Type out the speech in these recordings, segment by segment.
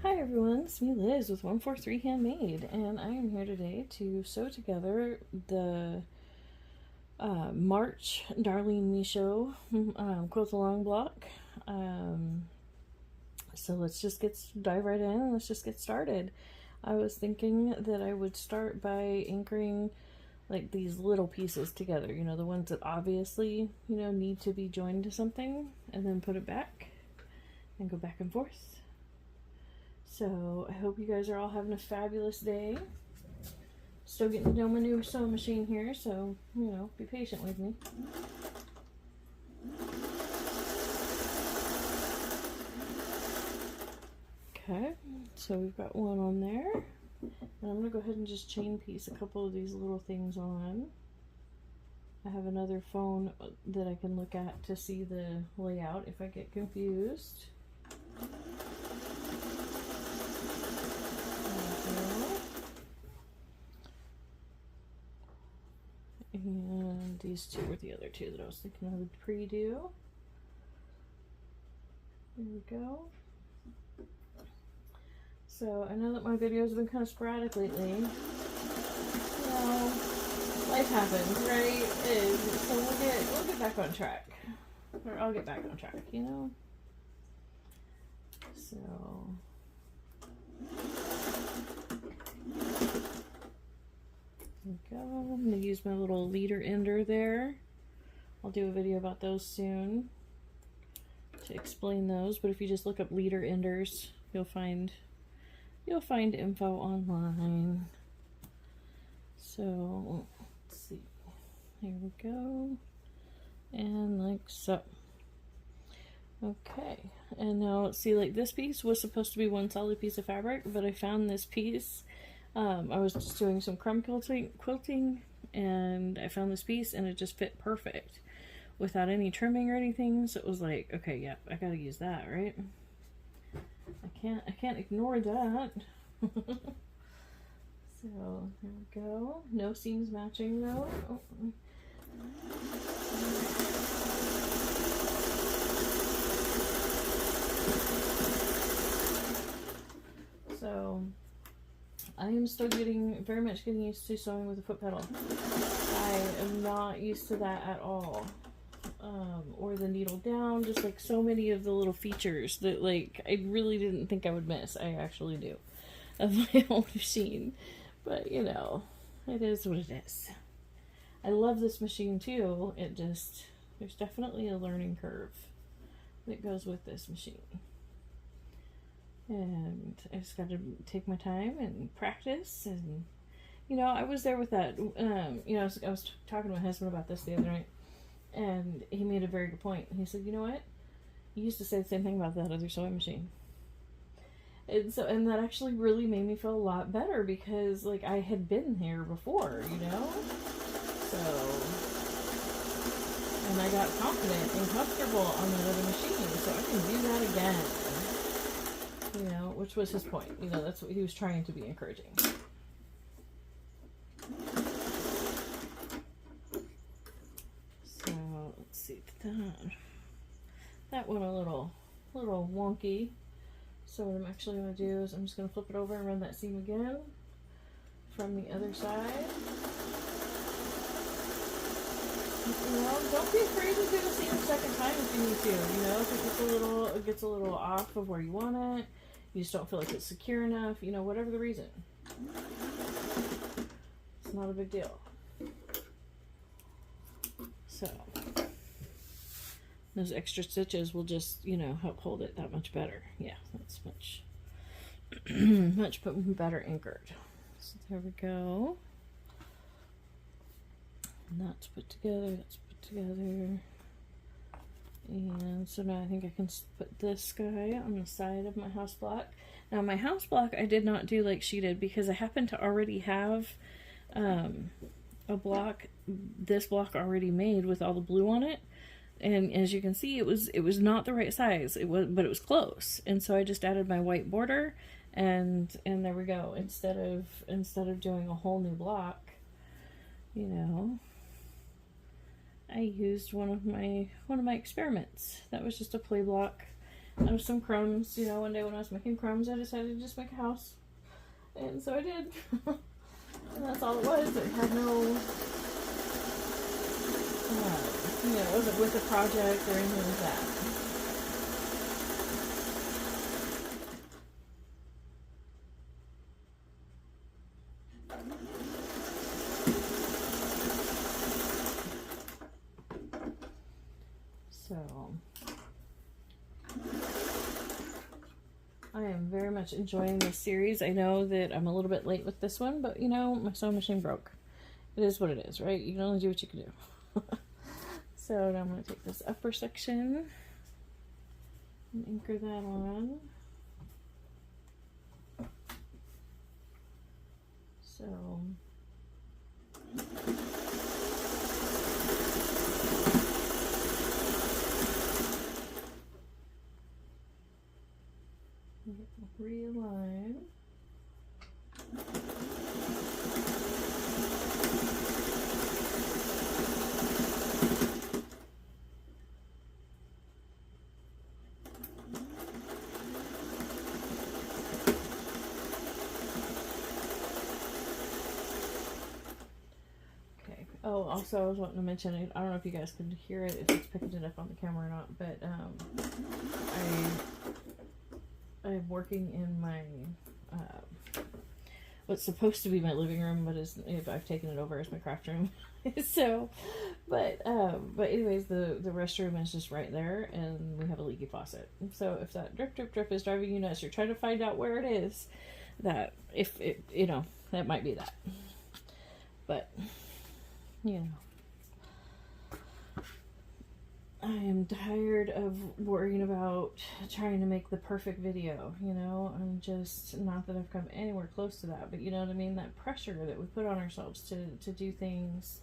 Hi everyone, it's me Liz with 143 Handmade, and I am here today to sew together the March Darlene Michaud quilt along block. Um, so let's just dive right in and let's just get started. I was thinking that I would start by anchoring like these little pieces together, you know, the ones that obviously, need to be joined to something, and then put it back and go back and forth. So I hope you guys are all having a fabulous day. Still getting to know my new sewing machine here, so, be patient with me. Okay, so we've got one on there. And I'm going to go ahead and just chain piece a couple of these little things on. I have another phone that I can look at to see the layout if I get confused. And these two were the other two that I was thinking I would pre-do. There we go. So I know that my videos have been kind of sporadic lately. Life happens, right? So we'll get back on track. Or I'll get back on track, So there we go. I'm going to use my little leader ender there. I'll do a video about those soon to explain those, but if you just look up leader enders, you'll find info online. So let's see. Here we go. And like so. Okay, and now let's see, like this piece was supposed to be one solid piece of fabric, but I found this piece. I was just doing some crumb quilting, and I found this piece, and it just fit perfect without any trimming or anything. So it was like, okay, yeah, I gotta use that, right? I can't ignore that. So there we go. No seams matching though. Oh. So I am still very much getting used to sewing with a foot pedal. I am not used to that at all. Or the needle down, just like so many of the little features that like I really didn't think I would miss. I actually do of my old machine. But it is what it is. I love this machine too. There's definitely a learning curve that goes with this machine. And I just got to take my time and practice. And, I was there with that. I was talking to my husband about this the other night. And he made a very good point. He said, you know what? You used to say the same thing about that other sewing machine. And that actually really made me feel a lot better because, like, I had been here before, So, and I got confident and comfortable on that other machine, so I can do that again. Which was his point. That's what he was trying to be encouraging. So, let's see. That went a little wonky. So what I'm actually going to do is I'm just going to flip it over and run that seam again from the other side. Don't be afraid to do the seam a second time if you need to. If it gets a little off of where you want it, you just don't feel like it's secure enough, whatever the reason. It's not a big deal. So those extra stitches will just, help hold it that much better. Yeah, that's much, much better anchored. So there we go. And that's put together, And so now I think I can put this guy on the side of my house block. Now my house block I did not do like she did because I happen to already have this block already made with all the blue on it. And as you can see, it was not the right size. But it was close. And so I just added my white border, and there we go. Instead of doing a whole new block, I used one of my experiments. That was just a play block out of some crumbs. You know, one day when I was making crumbs, I decided to just make a house. And so I did. And that's all it was. It had no, you know, it wasn't with a project or anything like that. So I am very much enjoying this series. I know that I'm a little bit late with this one, but you know, my sewing machine broke. It is what it is, right? You can only do what you can do. So now I'm going to take this upper section and anchor that on. So realign. Oh, also, I was wanting to mention, I don't know if you guys can hear it, if it's picking it up on the camera or not, but I'm working in my, what's supposed to be my living room, but I've taken it over as my craft room. So, but anyways, the restroom is just right there, and we have a leaky faucet. So if that drip, drip, drip is driving you nuts, you're trying to find out where it is, that, if it, you know, that might be that. But you know, I am tired of worrying about trying to make the perfect video, you know. I'm just, not that I've come anywhere close to that, but you know what I mean, that pressure that we put on ourselves to do things.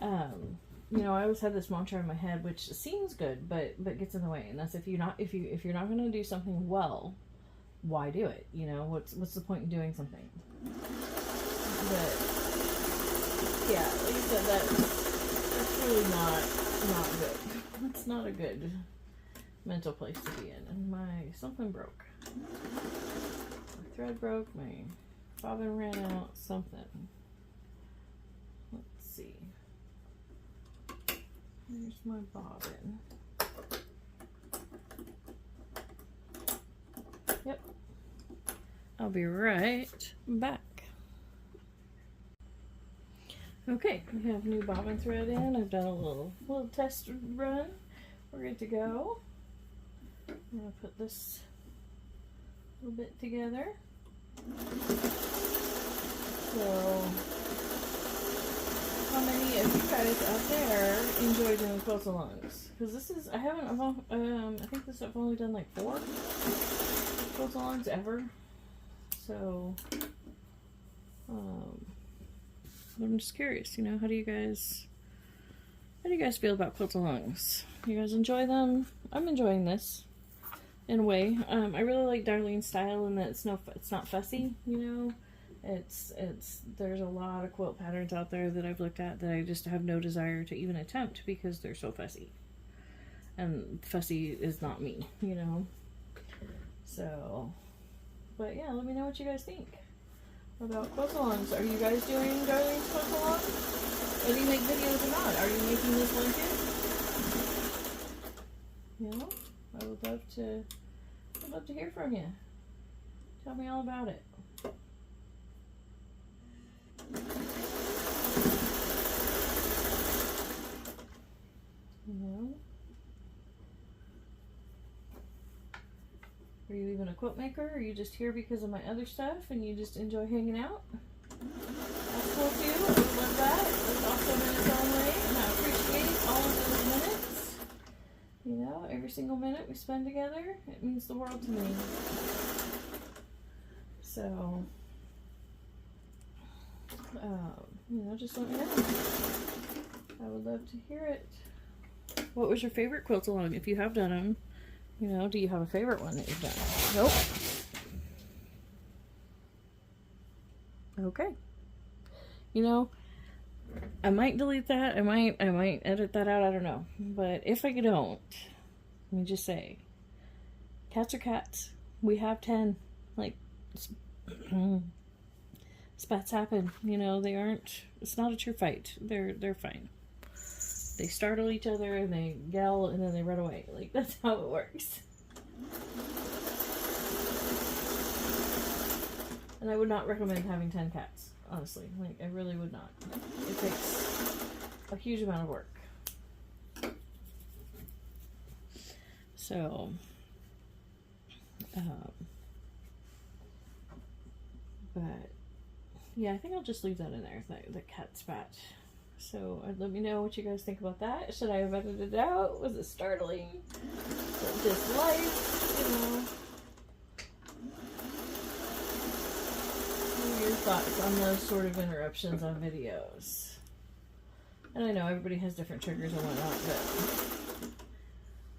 You know, I always had this mantra in my head, which seems good, but gets in the way, and that's if you're not going to do something well, why do it? You know, what's the point in doing something? But yeah, like I said, that's really not good. It's not a good mental place to be in. And something broke. My thread broke, my bobbin ran out, something. Let's see. Here's my bobbin. Yep. I'll be right back. Okay, we have new bobbin thread in. I've done a little test run. We're good to go. I'm going to put this little bit together. So, how many of you guys out there enjoy doing quilt alongs? Because this is, I think I've only done like 4 quilt alongs ever. So, I'm just curious, you know, how do you guys feel about quilt alongs? You guys enjoy them? I'm enjoying this in a way. I really like Darlene's style in that it's not fussy, you know. There's a lot of quilt patterns out there that I've looked at that I just have no desire to even attempt because they're so fussy. And fussy is not me, you know. So, but yeah, let me know what you guys think about quilt alongs. Are you guys doing Darlene's quilt along? Or do you make videos or not? Are you making this one too? You know, I would love to hear from you. Tell me all about it. You know? Are you even a quilt maker? Or are you just here because of my other stuff and you just enjoy hanging out? That's cool too. I would love that. It's awesome in its own way, and I appreciate all of those minutes. You know, every single minute we spend together, it means the world to me. So, you know, just let me know. I would love to hear it. What was your favorite quilt along? If you have done them, you know, do you have a favorite one that you've done? Nope. Okay. You know, I might delete that. I might edit that out. I don't know. But if I don't, let me just say, Cats are cats. We have 10. Like, spats happen. You know, they aren't, it's not a true fight. They're fine. They startle each other and they yell and then they run away. Like, that's how it works. And I would not recommend having 10 cats, honestly. Like, I really would not. It takes a huge amount of work. So, but yeah, I think I'll just leave that in there, the cat spat. So let me know what you guys think about that. Should I have edited it out? Was it startling? Was it just life? You know? What are your thoughts on those sort of interruptions on videos? And I know everybody has different triggers and whatnot, but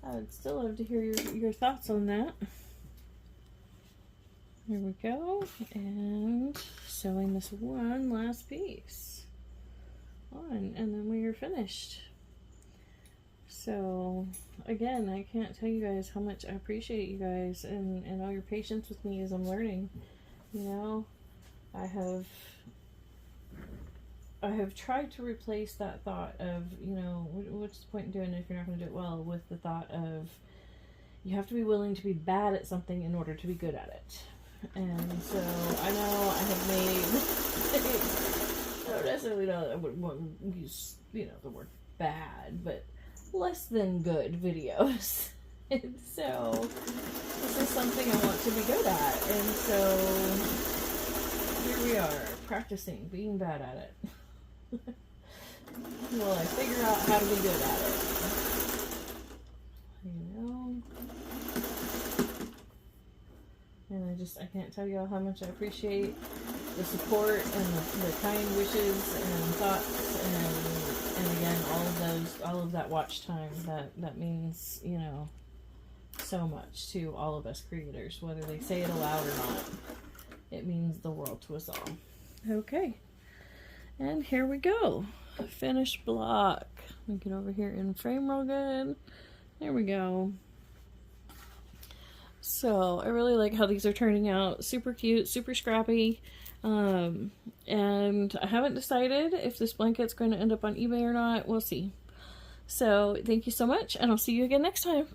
I would still love to hear your thoughts on that. Here we go, and sewing this one last piece on, and then we are finished. So again, I can't tell you guys how much I appreciate you guys and all your patience with me as I'm learning. You know, I have tried to replace that thought of, you know, what's the point in doing it if you're not going to do it well, with the thought of you have to be willing to be bad at something in order to be good at it. And so I know I have made, I don't necessarily know that I would use, you know, the word bad, but less than good videos. And so this is something I want to be good at. And so here we are, practicing being bad at it. Well, I figure out how to be good at it. You know? And I can't tell y'all how much I appreciate the support and the kind wishes and thoughts and again, all of that watch time that means, you know, so much to all of us creators, whether they say it aloud or not. It means the world to us all. Okay. And here we go. Finished block. Let me get over here in frame real good. There we go. So I really like how these are turning out. Super cute, super scrappy. And I haven't decided if this blanket's going to end up on eBay or not. We'll see. So thank you so much, and I'll see you again next time.